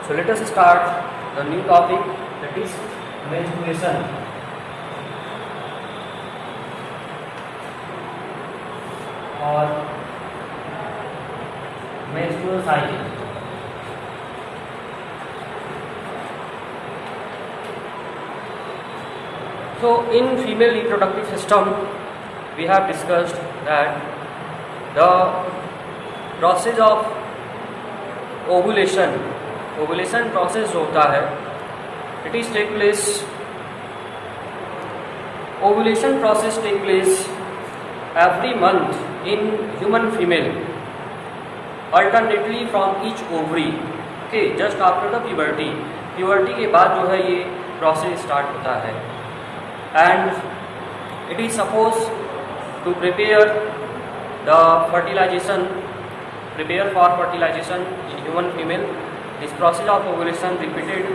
So let us start the new topic, that is menstruation. Or menstrual cycle. So in female reproductive system, we have discussed that the process of ovulation process जो होता है, it is take place, ovulation process take place every month in human female, alternately from each ovary, okay, just after the puberty के बाद जो है ये process start होता है, and it is supposed to prepare for fertilization in human female. This process of ovulation repeated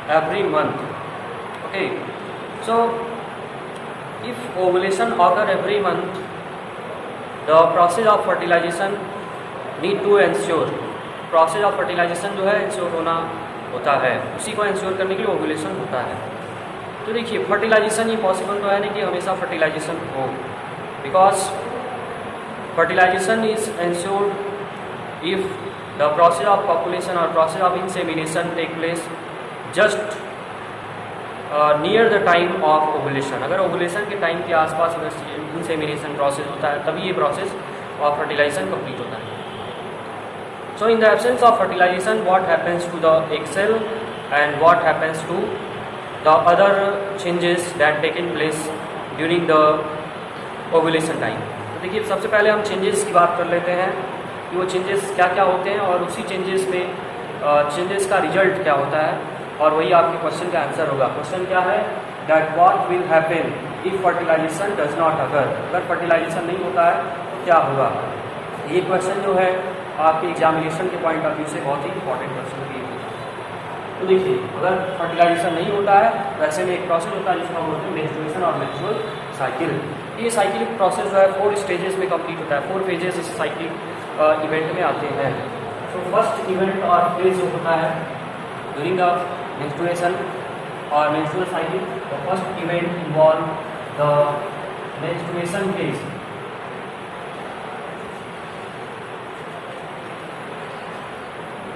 every month. Okay, so if ovulation occur every month, the process of fertilization need to ensure. Process of fertilization जो है ensure होना होता है, उसी को ensure करने के लिए ovulation होता है. तो देखिए फर्टिलाइजेशन ये पॉसिबल तो है नहीं कि हमेशा फर्टिलाइजेशन हो, because fertilisation is ensured if the process of population और process of insemination take place just near the time of ovulation. अगर ओवुलेशन के टाइम के आसपास अगर इंसेमिनेशन प्रोसेस होता है तभी ये प्रोसेस ऑफ फर्टिलाइजेशन कंप्लीट होता है. So in the absence of fertilisation what happens to the egg cell and what happens to the other changes that taken place during the ovulation time. तो देखिए सबसे पहले हम चेंजेस की बात कर लेते हैं कि वो चेंजेस क्या क्या होते हैं और उसी चेंजेस में चेंजेस का रिजल्ट क्या होता है, और वही आपके क्वेश्चन का आंसर होगा. क्वेश्चन क्या है, that what will happen if fertilisation does not अगर. अगर फर्टिलाइजेशन नहीं होता है तो क्या होगा. ये क्वेश्चन जो है आपके एग्जामिनेशन के पॉइंट ऑफ व्यू से बहुत ही इंपॉर्टेंट क्वेश्चन है. तो देखिए अगर फर्टिलाइजेशन नहीं होता है तो ऐसे में एक प्रोसेस होता है जिसको हम बोलते हैं मेंस्ट्रुएशन और मेंस्ट्रुअल साइकिल. ये साइकिलिक प्रोसेस जो है 4 स्टेजेस में कंप्लीट होता है. 4 फेजेस इस साइकिल इवेंट में आते हैं. तो फर्स्ट इवेंट और फेज जो होता है ड्यूरिंग द मेंस्ट्रुएशन और menstrual cycle, the first event involve the menstruation phase.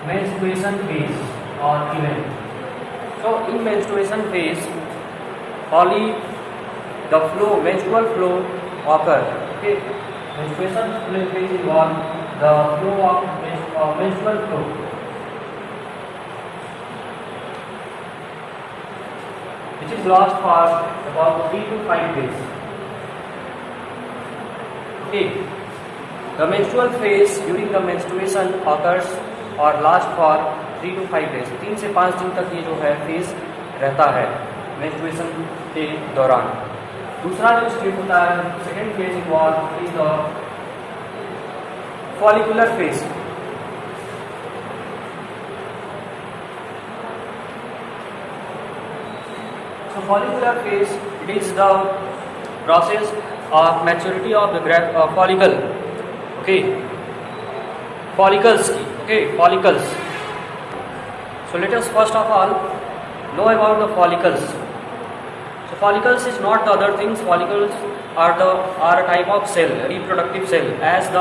Menstruation phase or event. So in menstruation phase, only the menstrual flow occur. Okay, menstruation phase involve the flow of menstrual flow. Which is last for about 3 to 5 days. Okay, the menstrual phase during the menstruation occurs और last for 3 to 5 days. 3 से 5 दिन तक ये जो है phase रहता है menstruation के दौरान. दूसरा जो स्टेज होता है second phase involve is the follicular phase. So follicular phase it is the process of maturity of the follicle. Okay, follicles की. Okay, follicles. So let us first of all know about the follicles. So follicles is not the other things. Follicles are a type of cell, reproductive cell. As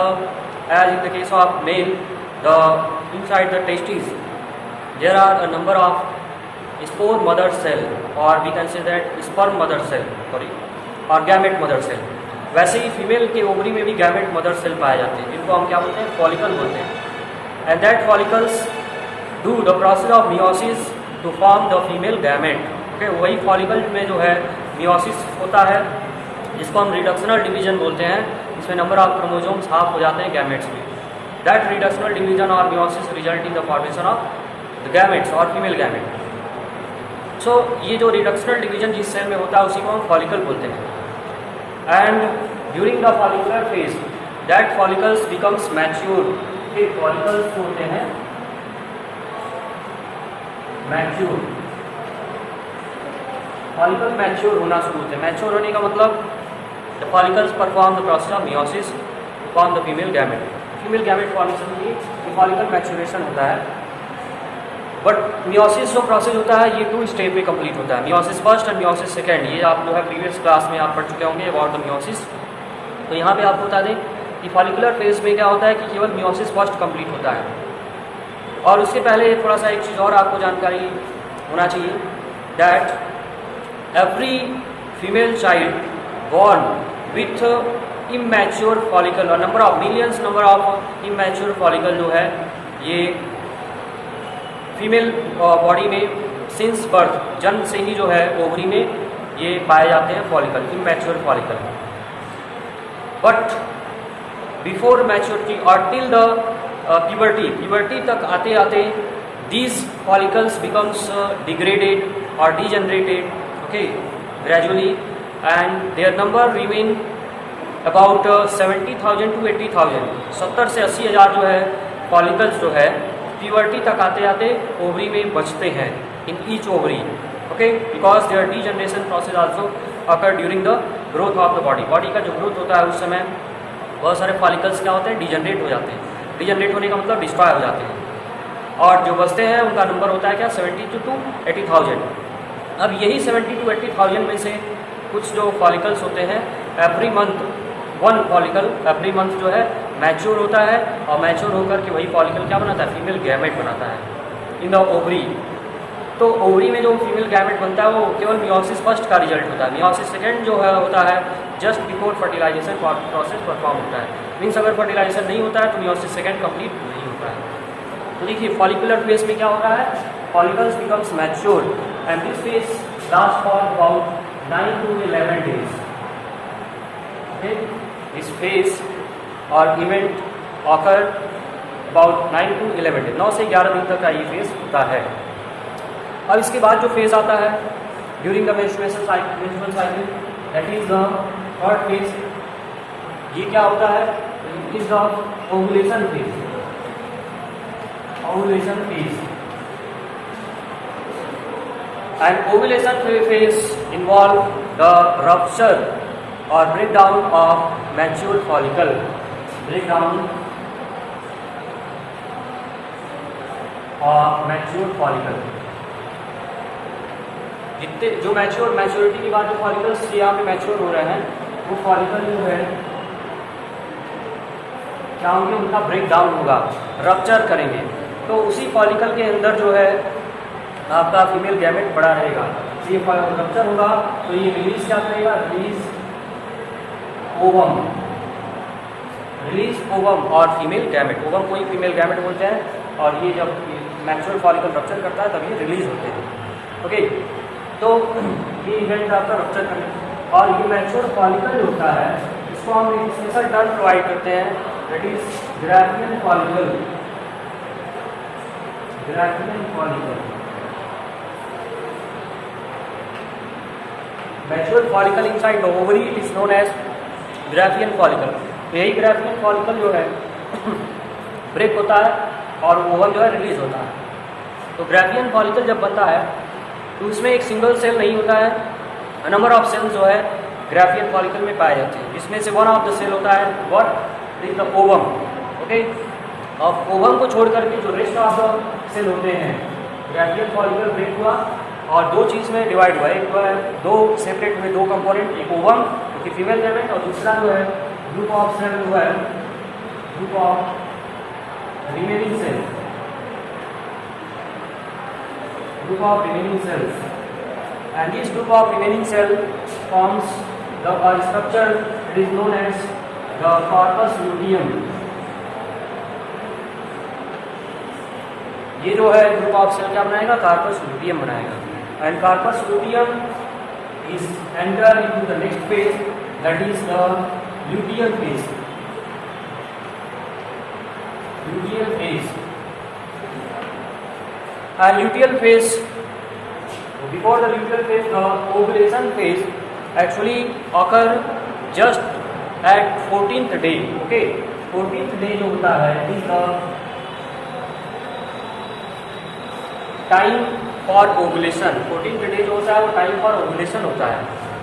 in the case of male, the inside the testes there are a number of spore mother cell, or we can say that sperm mother cell, or gamete mother cell. वैसे ही female के ovary में भी gamete mother cell पाए जाते हैं, जिनको हम क्या बोलते हैं, फॉलिकल बोलते हैं. And that follicles do the process of meiosis to form the female gamete. Okay, वही फॉलिकल में जो है मियोसिस होता है जिसको हम रिडक्शनल डिवीजन बोलते हैं. इसमें नंबर ऑफ क्रोमोसोम्स हाफ हो जाते हैं गैमेट्स में. दैट रिडक्शनल डिवीजन और meiosis result in the formation of the gametes और फीमेल गैमेट. सो ये जो रिडक्शनल डिवीजन जिस सेल में होता है उसी को हम फॉलिकल बोलते हैं. And during the follicular phase, that follicles becomes mature. Okay, follicles होते हैं mature. follicle mature होना शुरू होते हैं. mature होने का मतलब the follicles perform the process of meiosis to form the female gamete. female gamete formation के लिए follicle maturation होता है. बट मियोसिस जो प्रोसेस होता है ये 2 स्टेप में कंप्लीट होता है, meiosis first and meiosis second. ये आप जो है प्रीवियस क्लास में आप पढ़ चुके होंगे अबाउट द मियोसिस। तो यहाँ पे आपको बता दें कि फॉलिकुलर फेज में क्या होता है कि केवल मियोसिस फर्स्ट कंप्लीट होता है। और उसके पहले थोड़ा सा एक चीज़ और आपको जानकारी होना चाहिए, that every female child born with immature follicle और number of millions number of immature follicle जो है ये फीमेल बॉडी में सिंस बर्थ, जन्म से ही जो है ओवरी में ये पाए जाते हैं follicle, immature follicle. But before maturity और टिल द प्यूबर्टी तक आते आते दीज फॉलिकल्स बिकम्स डिग्रेडेड और degenerated, okay, gradually, and their number remain about 70,000 to 80,000, 70 से 80,000 जो है फॉलिकल्स जो है प्यूबर्टी तक आते आते ओवरी में बचते हैं, in each ovary, okay, because their degeneration process also occur during the growth of the body. Body का जो ग्रोथ होता है उस समय बहुत सारे फॉलिकल्स क्या होते हैं, डिजनरेट हो जाते हैं। डिजनरेट होने का मतलब डिस्ट्रॉय हो जाते हैं, और जो बचते हैं उनका नंबर होता है क्या, 70 to 80,000। अब यही 70 to 80,000 में से कुछ जो फॉलिकल्स होते हैं every month 1 follicle every month जो है मैच्योर होता है, और मैच्योर होकर के वही फॉलिकल क्या बनाता है, फीमेल गैमेट बनाता है इन द ओवरी। तो ओवरी में जो फीमेल गैमेट बनता है वो केवल मियोसिस फर्स्ट का रिजल्ट होता है। मियोसिस सेकेंड जो है होता है just before fertilization process perform होता है। मीन्स अगर फर्टिलाइजेशन नहीं होता है तो मियोसिस सेकेंड कंप्लीट नहीं होता है। तो देखिए फॉलिकुलर फेज में क्या हो रहा है, follicles becomes mature and this phase last for about 9 to 11 days। Okay, this phase और event occur about 9 to 11 days, 9 से 11 दिन तक का ये फेज होता है। अब इसके बाद जो फेज आता है during the menstruation cycle, that is the third phase. ये क्या होता है, it is the ovulation phase. Ovulation phase and ovulation phase involve the rupture और breakdown of mature follicle, breakdown of mature follicle। जितने जो maturity के बाद जो फॉलिकल्स यहाँ पे मैच्योर हो रहे हैं वो फॉलिकल जो है क्या होंगे, उनका ब्रेक डाउन होगा, रप्चर करेंगे। तो उसी फॉलिकल के अंदर जो है आपका फीमेल गैमेट बड़ा रहेगा। ये रप्चर होगा तो ये रिलीज क्या करेगा, रिलीज ओवम, रिलीज ओवम और फीमेल गैमेट। ओवम को ही फीमेल गैमेट बोलते हैं, और ये जब मैच्योर फॉलिकल रप्चर करता है तब ये रिलीज होते हैं। ओके, तो ये इवेंट आपका रप्चर करने, और ये मैच्योर फॉलिकल जो होता है इसको हम एक स्पेशल टर्म प्रोवाइड करते हैं, that is Graafian follicle. Graafian follicle, mature follicle inside the ovary it is known as Graafian follicle. यही ग्राफियन फॉलिकल जो है ब्रेक होता है और ओवम जो है रिलीज होता है। तो ग्राफियन फॉलिकल जब बनता है तो उसमें एक सिंगल सेल नहीं होता है, नंबर ऑफ सेल्स जो है ग्राफियन फॉलिकल में पाए जाते हैं, जिसमें से वन ऑफ द सेल होता है what is the ovum. Okay, अब ओवम को छोड़ करके जो रेस्ट ऑफ द सेल होते हैं, ग्राफियन फॉलिकल ब्रेक हुआ और दो चीज़ में डिवाइड हुआ, एक तो है दो सेपरेट हुए दो कंपोनेंट, एक ओवम जो कि फीमेल गैमेट, और दूसरा जो है ग्रुप ऑफ सेल जो है group of remaining cell, group of remaining cells, and this group of remaining cell forms the structure that is known as the corpus luteum। ये जो है ग्रुप ऑफ सेल क्या बनाएगा, कार्पस लुटियम बनाएगा, and corpus luteum is enter into the next phase, that is the luteal phase। luteal phase and luteal phase, before the luteal phase the ovulation phase actually occur just at 14th day। okay, 14th day जो होता है is the time for ovulation। 14th day जो होता है वो time for ovulation होता है,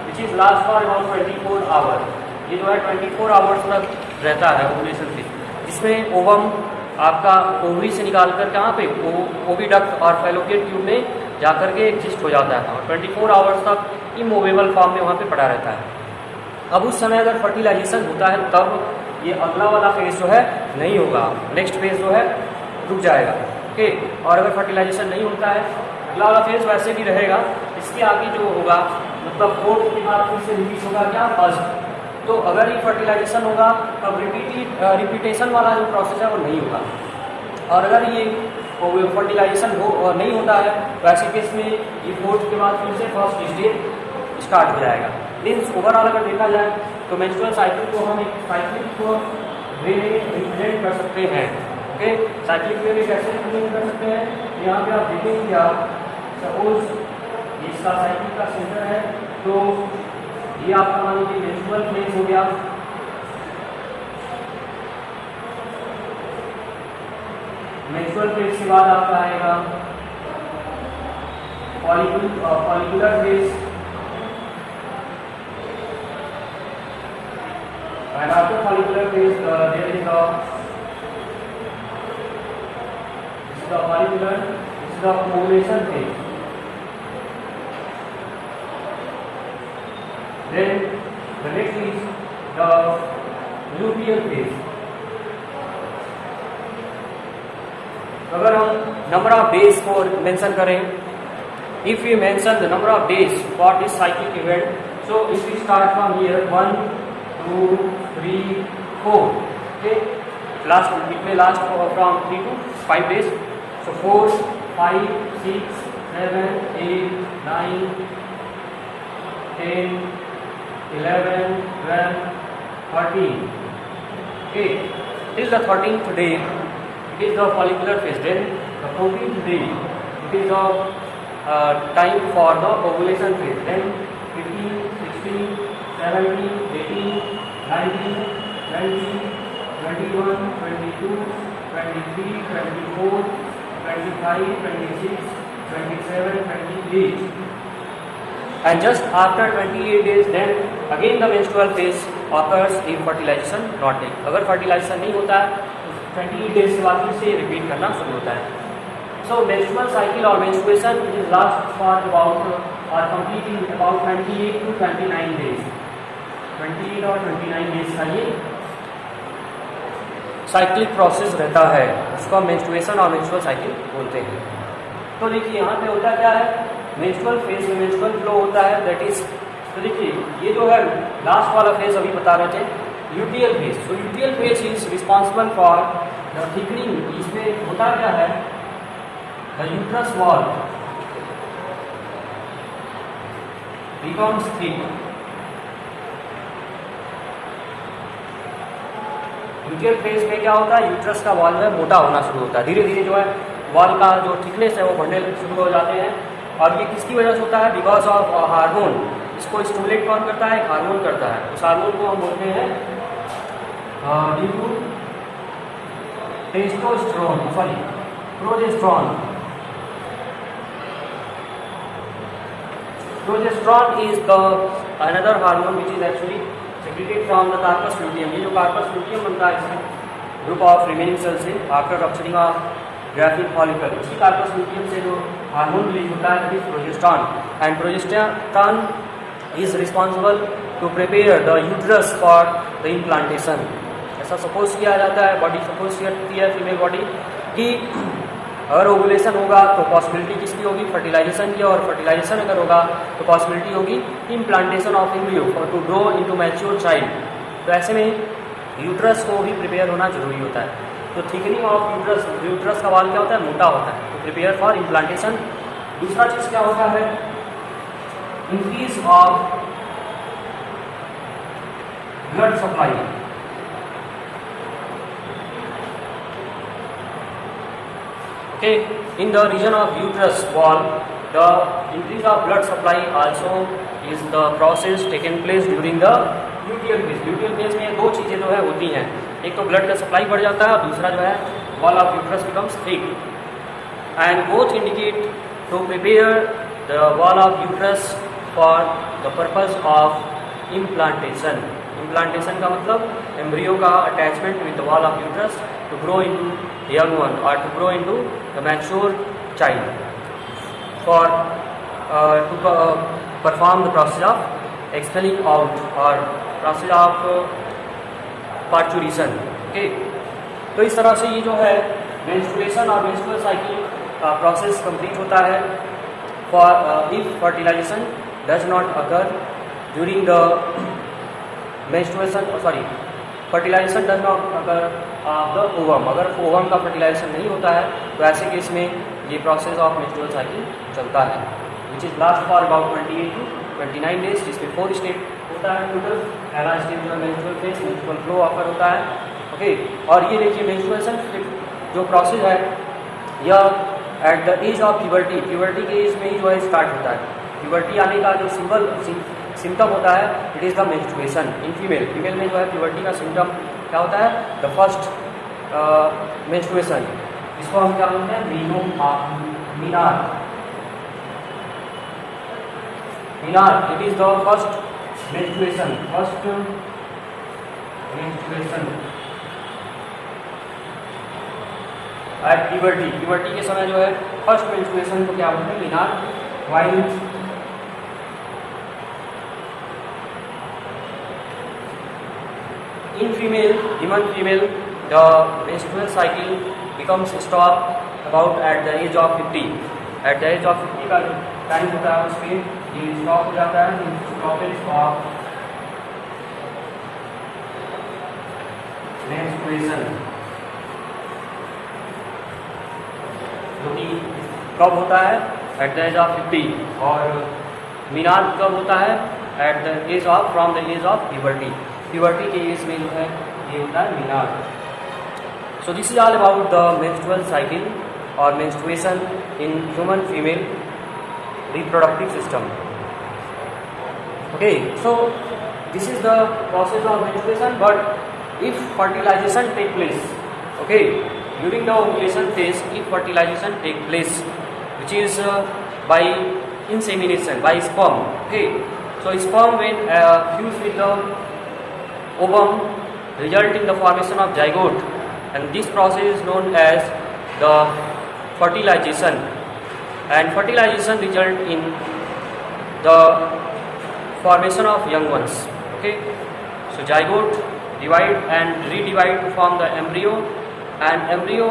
which is last for about 24 hours। ये जो है 24 hours तक रहता है ovulation phase, जिसमें ओवम आपका ओवरी से निकाल कर कहाँ पे ओविडक्ट और फैलोपियन ट्यूब में जाकर के एग्जिस्ट हो जाता है और 24 आवर्स तक इमूवेबल फॉर्म में वहाँ पे पड़ा रहता है। अब उस समय अगर फर्टिलाइजेशन होता है तब ये अगला वाला फेज जो है नहीं होगा, नेक्स्ट फेज जो है रुक जाएगा। ओके, और अगर फर्टिलाइजेशन नहीं होता है अगला वाला फेज वैसे भी रहेगा, इसके आगे जो होगा मतलब फोर्थ के बाद फिर से रिपीट होगा क्या फर्स्ट। तो अगर ये फर्टिलाइजेशन होगा तब रिपीटेशन वाला जो प्रोसेस है वो नहीं होगा, और अगर ये फर्टिलाइजेशन नहीं होता है तो ऐसे केस में ये फोर्थ के बाद फिर से फर्स्ट स्टेज स्टार्ट हो जाएगा। मीन्स ओवरऑल अगर देखा जाए तो मेंस्ट्रुअल साइकिल को हम एक साइक्लिक वे में रिप्रेजेंट कर सकते हैं। ओके, साइक्लिक वे में कैसे रिप्रेजेंट कर सकते हैं, यहाँ पे आप देखेंगे आप सपोज इसका साइकिल का सेंटर है, तो ये आपका मान लीजिए मेंस्ट्रुअल फेज हो गया। मेंस्ट्रुअल फेज के बाद आपका आएगा follicular phase, and after follicular phase there is the follicular, this is the ovulation phase. Then the next is the luteal phase. अगर हम नंबर ऑफ डेज को मेंशन करें, if we mention the number of days for this cyclic event, so if we start from here 1 2 3 4, okay, last it may last from 3 to 5 days, so 4 5 6 7 8 9 10 11 12 13, okay, till the 13th day it is the follicular phase. Then the 14th day it is the time for the ovulation phase. Then 15 16 17 18 19 20 21 22 23 24 25 26 27 28, and just after 28 days then again the menstrual phase occurs if fertilization not take. अगर fertilization नहीं होता है तो 28 days के बाद फिर से repeat करना शुरू होता है। So menstrual cycle or menstruation is last for about or complete in about 28 to 29 days. 28 और 29 डेज का ये साइक्लिक प्रोसेस रहता है, उसको हम मेंस्ट्रुएशन और मेंस्ट्रुअल साइकिल बोलते हैं। तो देखिए यहाँ पे होता क्या है, मेंस्ट्रुअल फेज में मेंस्ट्रुअल फ्लो होता है, दैट इज, तो देखिए ये जो है लास्ट वाला फेज अभी बता रहे थे luteal phase. So luteal phase is responsible for the thickening. इसमें होता क्या है, the uterus wall becomes thick. Luteal phase में क्या होता है, यूट्रस का वॉल जो है मोटा होना शुरू होता है, धीरे धीरे जो है वॉल का जो थिकनेस है वो बढ़ने शुरू हो जाते हैं। और ये किसकी वजह से होता है, बिकॉज ऑफ हार्मोन। इसको स्टिमुलेट कौन करता है, एक हार्मोन करता है। उस हार्मोन को हम बोलते हैं due to testosterone, sorry progesterone. Progesterone is the another hormone which is actually secreted from the carpus luteum। ये जो कार्पस लुटियम बनता है इसमें ग्रुप ऑफ रिमेनिंग सेल से after rupturing of graphic follicle, इसी कार्पस लुटियम से जो hormone release होता है is progesterone. And progesterone is responsible to prepare the uterus for the implantation. ऐसा सपोज किया जाता है, बॉडी सपोज करती है फीमेल बॉडी कि अगर ओवुलेशन होगा तो पॉसिबिलिटी किसकी होगी, फर्टिलाइजेशन की, और फर्टिलाइजेशन अगर होगा तो पॉसिबिलिटी होगी implantation of embryo for to grow into mature child. तो ऐसे में यूट्रस को भी प्रिपेयर होना जरूरी होता है। तो थिकनिंग ऑफ यूट्रस, यूट्रस का वाल क्या होता है, मोटा होता है, तो प्रिपेयर फॉर इम्प्लांटेशन। दूसरा चीज़ क्या होता है, increase of blood supply. Okay, in the region of uterus wall, the increase of blood supply also is the process taken place during the luteal phase। luteal phase में दो चीज़ें जो है होती हैं, एक तो ब्लड का सप्लाई बढ़ जाता है और दूसरा जो है wall of uterus becomes thick, and both indicate to prepare the wall of uterus for the purpose of implantation। Implantation का मतलब एम्ब्रियो का attachment with the wall of uterus to grow into young one और to grow into the mature child for to perform the process of expelling out और process of parturition. Okay, तो इस तरह से ये जो है मेंस्ट्रुएशन और मेंस्ट्रुअल साइकिल का प्रोसेस कंप्लीट होता है for if fertilisation does not occur during the menstruation, sorry fertilization does not occur the ovum. अगर ओवम का फर्टिलाइजेशन नहीं होता है तो ऐसे केस में ये प्रोसेस ऑफ मेंस्ट्रुअल साइकिल चलता है which is last for about 28 to 29 days, जिसमें 4 स्टेप होता है टोटल। पहला स्टेप जो है menstrual phase, menstrual flow occur होता है। ओके, और ये देखिए मेंस्ट्रुएशन जो प्रोसेस है यह at the age of puberty, puberty के एज में ही जो है स्टार्ट होता है। प्यूबर्टी आने का जो सिम्टम होता है it is the menstruation in female. Female में जो है प्यूबर्टी का सिम्टम क्या होता है, द फर्स्ट मेंस्ट्रुएशन, इसको हम क्या बोलते हैं, menarche. It is the first menstruation at puberty. Puberty के समय जो है फर्स्ट मेंस्ट्रुएशन को क्या बोलते हैं, menarche. While in female, human female, the menstrual cycle becomes stop about at the age of 50. At the age of 50 का जो टाइम होता है उसमें ये स्टॉप हो जाता है, स्टॉपेज ऑफ मेंस्ट्रुएशन, जो कि कब होता है, एट द एज ऑफ 50। और मीनार कब होता है, at the age of, from the age of puberty. Puberty के एज में जो है ये होता है menarche. So this is all about the menstrual cycle और menstruation in human female reproductive system. Okay, so this is the process of menstruation, but if fertilization take place, okay, during the ovulation phase, if fertilization take place which is by insemination, by sperm. Okay, so sperm when fused with the ovum result in the formation of zygote, and this process is known as the fertilization, and fertilization result in the formation of young ones. Okay, so zygote divide and redivide to form the embryo, and embryo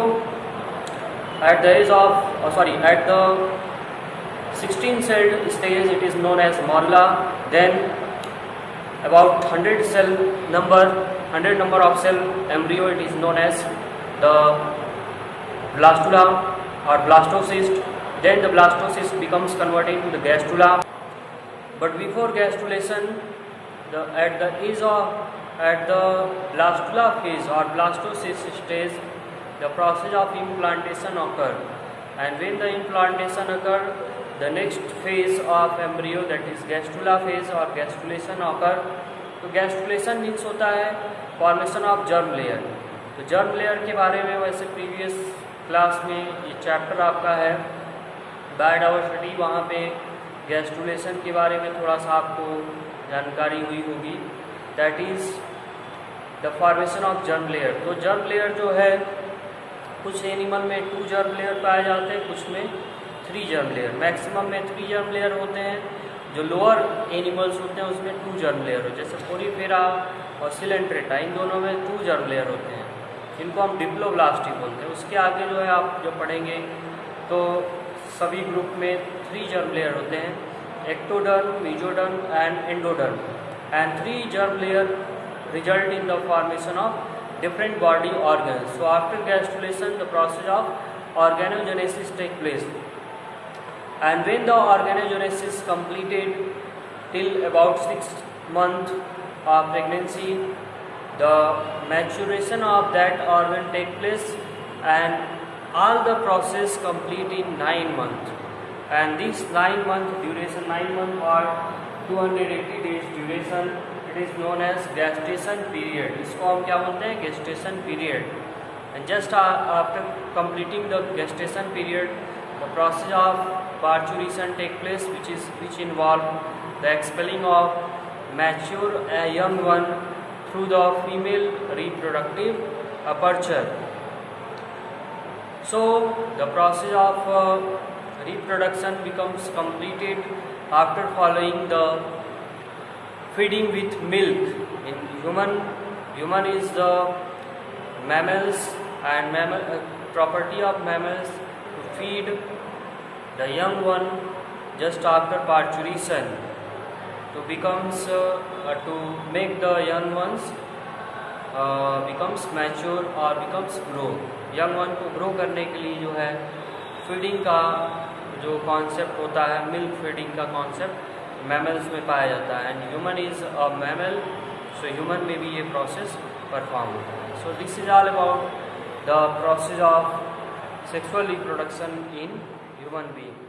at the age of at the 16 cell stage it is known as morula. Then about 100 number of cell embryo it is known as the blastula or blastocyst. Then the blastocyst becomes converted to the gastrula, but before gastrulation at the blastula phase or blastocyst stage the process of implantation occur, and when the implantation occur the next phase of embryo, that is gastrula phase or gastrulation occur. तो gastrulation means होता है formation of germ layer. तो germ layer के बारे में वैसे previous class में ये चैप्टर आपका है बायोडाइवर्सिटी, वहाँ पे गैस्ट्रुलेशन के बारे में थोड़ा सा आपको जानकारी हुई होगी, that is the formation of germ layer. तो जर्म लेयर जो है कुछ एनिमल में 2 जर्म लेयर पाए जाते हैं, कुछ में 3 जर्म लेयर, मैक्सिमम में 3 जर्म लेयर होते हैं। जो लोअर एनिमल्स होते हैं उसमें 2 जर्म लेयर होते हैं, जैसे पोरीफेरा और सिलेंट्रेटा, इन दोनों में 2 जर्म लेयर होते हैं, इनको हम डिप्लोब्लास्टी बोलते हैं। उसके आगे जो है आप जो पढ़ेंगे तो सभी ग्रुप में 3 जर्म लेयर होते हैं, ectoderm, mesoderm and endoderm, and 3 germ layer result in the formation of different body organs. So after gastrulation the process of organogenesis take place, and when the organogenesis completed till about 6 months of pregnancy, the maturation of that organ take place, and all the process complete in 9 months, and this 9 month duration, 9 month or 280 days duration, it is known as gestation period. इसको हम क्या बोलते हैं, gestation period. And just after completing the gestation period, the process of parturition take place, which involve the expelling of mature young one through the female reproductive aperture. So the process of reproduction becomes completed after following the feeding with milk. In human is the mammals, and property of mammals to feed the young one just after parturition to make the young ones becomes mature or becomes grow. Young one को grow करने के लिए जो है feeding का जो concept होता है, मिल्क फीडिंग का कॉन्सेप्ट मैमल्स में पाया जाता है, and human is a mammal, so human में भी ये प्रोसेस परफॉर्म होता है. सो this is all about the process of sexual reproduction in human being.